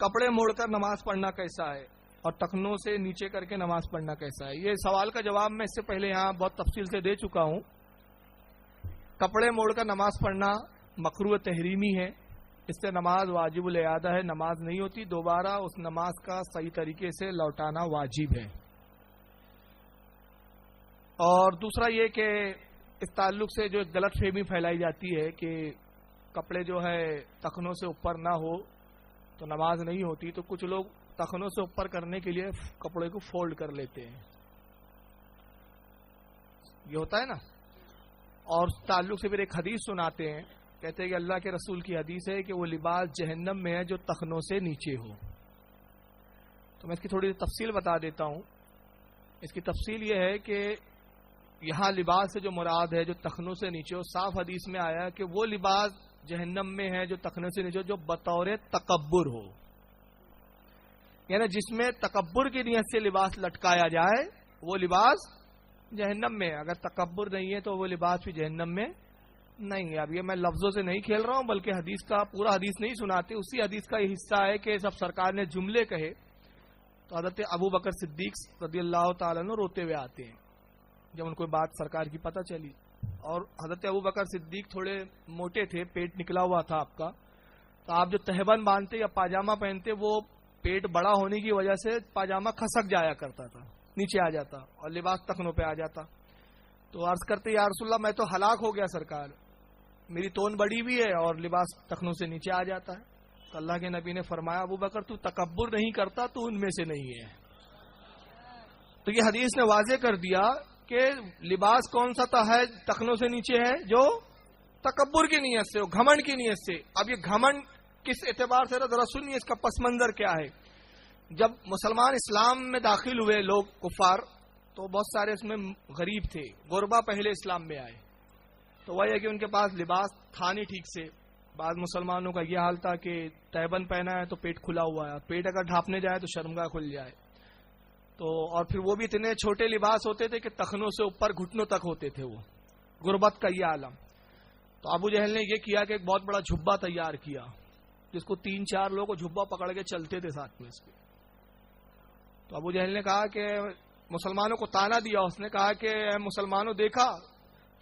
کپڑے موڑ کر نماز پڑھنا کیسا ہے اور ٹخنوں سے نیچے کر کے نماز پڑھنا کیسا ہے؟ یہ سوال کا جواب میں اس سے پہلے یہاں بہت تفصیل سے دے چکا ہوں. کپڑے موڑ کر نماز پڑھنا مکروہ تحریمی ہے، اس سے نماز واجب الاعادہ ہے، نماز نہیں ہوتی، دوبارہ اس نماز کا صحیح طریقے سے لوٹانا واجب ہے. اور دوسرا یہ کہ اس تعلق سے جو غلط فہمی پھیلائی جاتی ہے کہ کپڑے جو ہے ٹخنوں سے اوپر نہ ہو تو نماز نہیں ہوتی، تو کچھ لوگ ٹخنوں سے اوپر کرنے کے لیے کپڑے کو فولڈ کر لیتے ہیں، یہ ہوتا ہے نا. اور اس تعلق سے پھر ایک حدیث سناتے ہیں، کہتے ہیں کہ اللہ کے رسول کی حدیث ہے کہ وہ لباس جہنم میں ہے جو ٹخنوں سے نیچے ہو. تو میں اس کی تھوڑی تفصیل بتا دیتا ہوں. اس کی تفصیل یہ ہے کہ یہاں لباس سے جو مراد ہے جو ٹخنوں سے نیچے ہو، صاف حدیث میں آیا کہ وہ لباس جہنم میں ہے جو ٹخنوں سے نیچے ہو جو بطور تکبر ہو، یعنی جس میں تکبر کی نیت سے لباس لٹکایا جائے وہ لباس جہنم میں ہے. اگر تکبر نہیں ہے تو وہ لباس بھی جہنم میں نہیں ہے. اب یہ میں لفظوں سے نہیں کھیل رہا ہوں بلکہ حدیث کا پورا حدیث نہیں سناتے، اسی حدیث کا یہ حصہ ہے کہ جب سرکار نے جملے کہے تو حضرت ابو بکر صدیق رضی اللہ تعالیٰ عنہ روتے ہوئے آتے ہیں جب ان کو بات سرکار کی پتہ چلی. اور حضرت ابو بکر صدیق تھوڑے موٹے تھے، پیٹ نکلا ہوا تھا آپ کا، تو آپ جو تہبند باندھتے یا پاجامہ پہنتے وہ پیٹ بڑا ہونے کی وجہ سے پاجامہ کھسک جایا کرتا تھا، نیچے آ جاتا اور لباس ٹخنوں پہ آ جاتا. تو عرض کرتے یا رسول اللہ میں تو ہلاک ہو گیا سرکار، میری تون بڑی بھی ہے اور لباس ٹخنوں سے نیچے آ جاتا ہے. تو اللہ کے نبی نے فرمایا ابو بکر تو تکبر نہیں کرتا تو ان میں سے نہیں ہے. تو یہ حدیث نے واضح کر دیا کہ لباس کون سا تھا ہے ٹخنوں سے نیچے ہے جو تکبر کی نیت سے ہو، گھمنڈ کی نیت سے. اب یہ گھمنڈ کس اعتبار سے ذرا سنیے اس کا پس منظر کیا ہے. جب مسلمان اسلام میں داخل ہوئے لوگ کفار تو بہت سارے اس میں غریب تھے، غربا پہلے اسلام میں آئے، تو وہ ہے کہ ان کے پاس لباس تھا نہیں ٹھیک سے. بعض مسلمانوں کا یہ حال تھا کہ تہبند پہنا ہے تو پیٹ کھلا ہوا ہے، پیٹ اگر ڈھانپنے جائے تو شرمگاہ کھل جائے. تو اور پھر وہ بھی اتنے چھوٹے لباس ہوتے تھے کہ ٹخنوں سے اوپر گھٹنوں تک ہوتے تھے، وہ غربت کا یہ عالم. تو ابو جہل نے یہ کیا کہ ایک بہت بڑا جھبا تیار کیا جس کو 3-4 لوگ جھبا پکڑ کے چلتے تھے ساتھ میں اس کے. تو ابو جہل نے کہا کہ مسلمانوں کو تانا دیا، اس نے کہا کہ اے مسلمانوں دیکھا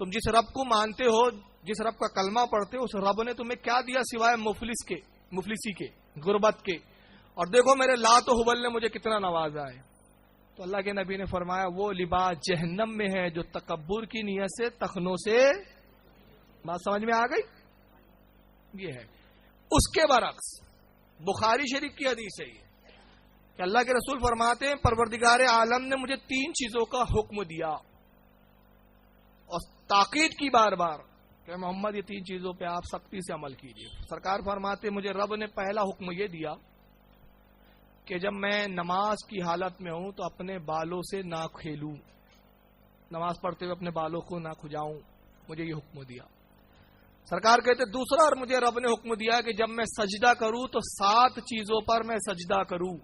تم جس رب کو مانتے ہو، جس رب کا کلمہ پڑھتے ہو، اس رب نے تمہیں کیا دیا سوائے مفلسی کے، غربت کے، اور دیکھو میرے لات و حبل نے مجھے کتنا نوازا ہے. تو اللہ کے نبی نے فرمایا وہ لباس جہنم میں ہے جو تکبر کی نیت سے ٹخنوں سے. بات سمجھ میں آ گئی؟ یہ ہے. اس کے برعکس بخاری شریف کی حدیث ہے کہ اللہ کے رسول فرماتے ہیں پروردگار عالم نے مجھے 3 چیزوں کا حکم دیا اور تاکید کی بار بار کہ محمد یہ 3 چیزوں پہ آپ سختی سے عمل کیجیے. سرکار فرماتے مجھے رب نے پہلا حکم یہ دیا کہ جب میں نماز کی حالت میں ہوں تو اپنے بالوں سے نہ کھیلوں، نماز پڑھتے ہوئے اپنے بالوں کو نہ کھجاؤں، مجھے یہ حکم دیا. سرکار کہتے دوسرا اور مجھے رب نے حکم دیا کہ جب میں سجدہ کروں تو 7 چیزوں پر میں سجدہ کروں.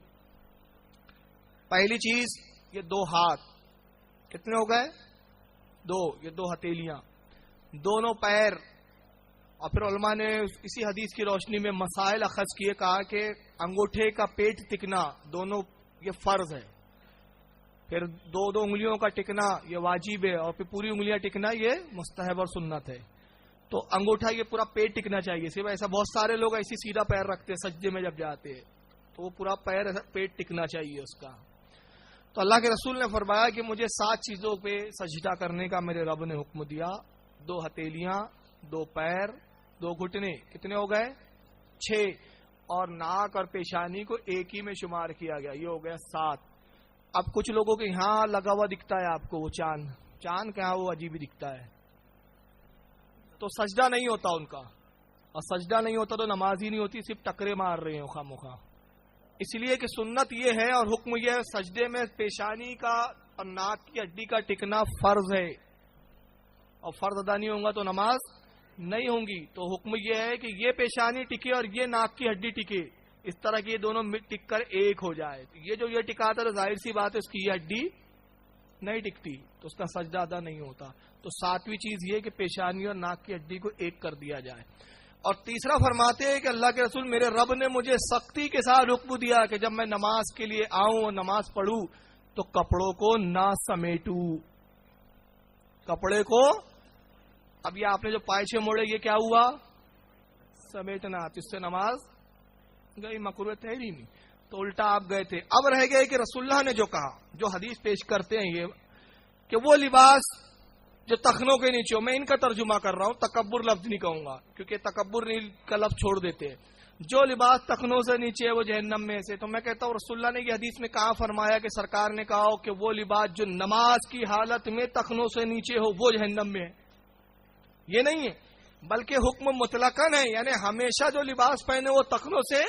پہلی چیز یہ 2 ہاتھ، کتنے ہو گئے 2، یہ 2 ہتھیلیاں، دونوں پیر. اور پھر علماء نے اسی حدیث کی روشنی میں مسائل اخذ کیے، کہا کہ انگوٹھے کا پیٹ ٹکنا دونوں یہ فرض ہے، پھر 2 انگلیوں کا ٹکنا یہ واجب ہے، اور پھر پوری انگلیاں ٹکنا یہ مستحب اور سنت ہے. تو انگوٹھا یہ پورا پیٹ ٹکنا چاہیے. صرف ایسا بہت سارے لوگ ایسی سیدھا پیر رکھتے ہیں سجدے میں جب جاتے ہیں تو وہ پورا پیٹ ٹکنا چاہیے اس کا. تو اللہ کے رسول نے فرمایا کہ مجھے 7 چیزوں پہ سجدہ کرنے کا میرے رب نے حکم دیا. 2 ہتھیلیاں، 2 پیر، 2 گھٹنے، کتنے ہو گئے 6، اور ناک اور پیشانی کو ایک ہی میں شمار کیا گیا، یہ ہو گیا 7. اب کچھ لوگوں کے یہاں لگا ہوا دکھتا ہے آپ کو وہ چاند کہاں وہ عجیب ہی دکھتا ہے، تو سجدہ نہیں ہوتا ان کا، اور سجدہ نہیں ہوتا تو نماز ہی نہیں ہوتی، صرف ٹکرے مار رہے ہیں خواہ مخواہ. اس لیے کہ سنت یہ ہے اور حکم یہ ہے سجدے میں پیشانی کا اور ناک کی ہڈی کا ٹکنا فرض ہے، اور فرض ادا نہیں ہوگا تو نماز نہیں ہوں گی. تو حکم یہ ہے کہ یہ پیشانی ٹکے اور یہ ناک کی ہڈی ٹکے، اس طرح کی یہ دونوں ٹک کر ایک ہو جائے. یہ جو یہ ٹکاتا ہے ظاہر سی بات ہے اس کی یہ ہڈی نہیں ٹکتی تو اس کا سجدہ ادا نہیں ہوتا. تو 7ویں چیز یہ کہ پیشانی اور ناک کی ہڈی کو ایک کر دیا جائے. اور تیسرا فرماتے ہیں کہ اللہ کے رسول میرے رب نے مجھے سختی کے ساتھ حکم دیا کہ جب میں نماز کے لیے آؤں اور نماز پڑھوں تو کپڑوں کو نہ سمیٹوں. کپڑے کو اب یہ آپ نے جو پائچے موڑے یہ کیا ہوا؟ سمیٹنا. اس سے نماز گئی مکروہ تحریمی. تو الٹا آپ گئے تھے. اب رہ گئے کہ رسول اللہ نے جو کہا, جو حدیث پیش کرتے ہیں یہ کہ وہ لباس جو تخنوں کے نیچے ہو, میں ان کا ترجمہ کر رہا ہوں, تکبر لفظ نہیں کہوں گا کیونکہ تکبر کا لفظ چھوڑ دیتے ہیں. جو لباس تخنوں سے نیچے ہے وہ جہنم میں سے. تو میں کہتا ہوں رسول اللہ نے یہ حدیث میں کہاں فرمایا کہ سرکار نے کہا ہو کہ وہ لباس جو نماز کی حالت میں تخنوں سے نیچے ہو وہ جہنم میں ہے؟ یہ نہیں ہے, بلکہ حکم مطلقاً ہے, یعنی ہمیشہ جو لباس پہنے وہ تخنوں سے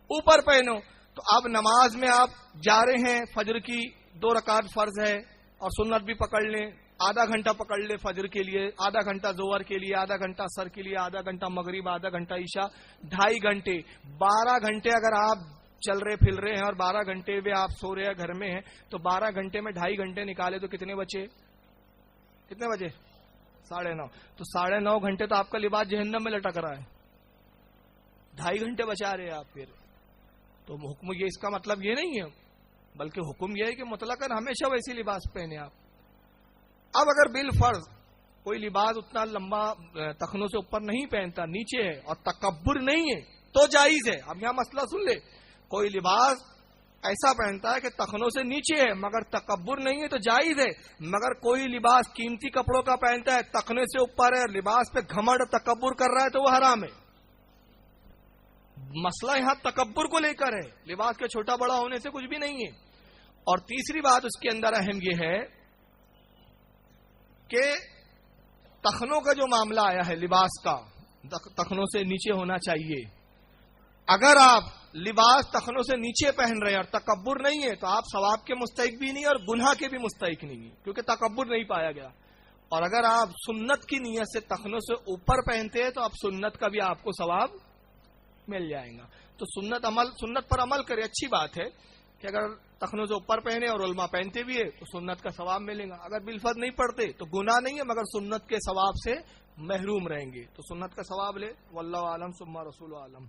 اوپر پہنو. تو اب نماز میں آپ جا رہے ہیں, فجر کی 2 رکعت فرض ہے اور سنت بھی پکڑ لیں, آدھا گھنٹہ پکڑ لیں فجر کے لیے, آدھا گھنٹہ ظہر کے لیے, آدھا گھنٹہ عصر کے لیے, آدھا گھنٹہ مغرب, آدھا گھنٹہ عشاء, 2.5 گھنٹے, 12 گھنٹے اگر آپ چل رہے پھر رہے ہیں اور 12 گھنٹے میں آپ سو رہے ہیں گھر میں ہیں, تو 12 گھنٹے میں 2.5 گھنٹے نکالے تو کتنے بچے؟ 9.5. تو 9.5 گھنٹے تو آپ کا لباس جہنم میں لٹک رہا ہے, 2.5 گھنٹے بچا رہے ہیں آپ. پھر تو حکم یہ اس کا مطلب یہ نہیں ہے, بلکہ حکم یہ ہے کہ مطلقاً ہمیشہ ویسی لباس پہنے آپ. اب اگر بالفرض کوئی لباس اتنا لمبا تخنوں سے اوپر نہیں پہنتا, نیچے ہے اور تکبر نہیں ہے تو جائز ہے. اب یہاں مسئلہ سن لے, کوئی لباس ایسا پہنتا ہے کہ تخنوں سے نیچے ہے مگر تکبر نہیں ہے تو جائز ہے. مگر کوئی لباس قیمتی کپڑوں کا پہنتا ہے, تخنے سے اوپر ہے, لباس پہ گھمنڈ تکبر کر رہا ہے تو وہ حرام ہے. مسئلہ یہاں تکبر کو لے کر ہے, لباس کے چھوٹا بڑا ہونے سے کچھ بھی نہیں ہے. اور تیسری بات اس کے اندر اہم یہ ہے کہ تخنوں کا جو معاملہ آیا ہے لباس کا, تخنوں سے نیچے ہونا چاہیے. اگر آپ لباس تخنوں سے نیچے پہن رہے ہیں اور تکبر نہیں ہے تو آپ ثواب کے مستحق بھی نہیں اور گناہ کے بھی مستحق نہیں ہے, کیونکہ تکبر نہیں پایا گیا. اور اگر آپ سنت کی نیت سے تخنوں سے اوپر پہنتے ہیں تو آپ سنت کا بھی آپ کو ثواب مل جائے گا. تو سنت پر عمل کرے. اچھی بات ہے کہ اگر تخنوں سے اوپر پہنے اور علماء پہنتے بھی ہے تو سنت کا ثواب ملے گا. اگر بالفرض نہیں پڑھتے تو گناہ نہیں ہے مگر سنت کے ثواب سے محروم رہیں گے. تو سنت کا ثواب لے. واللہ عالم ثم رسول عالم.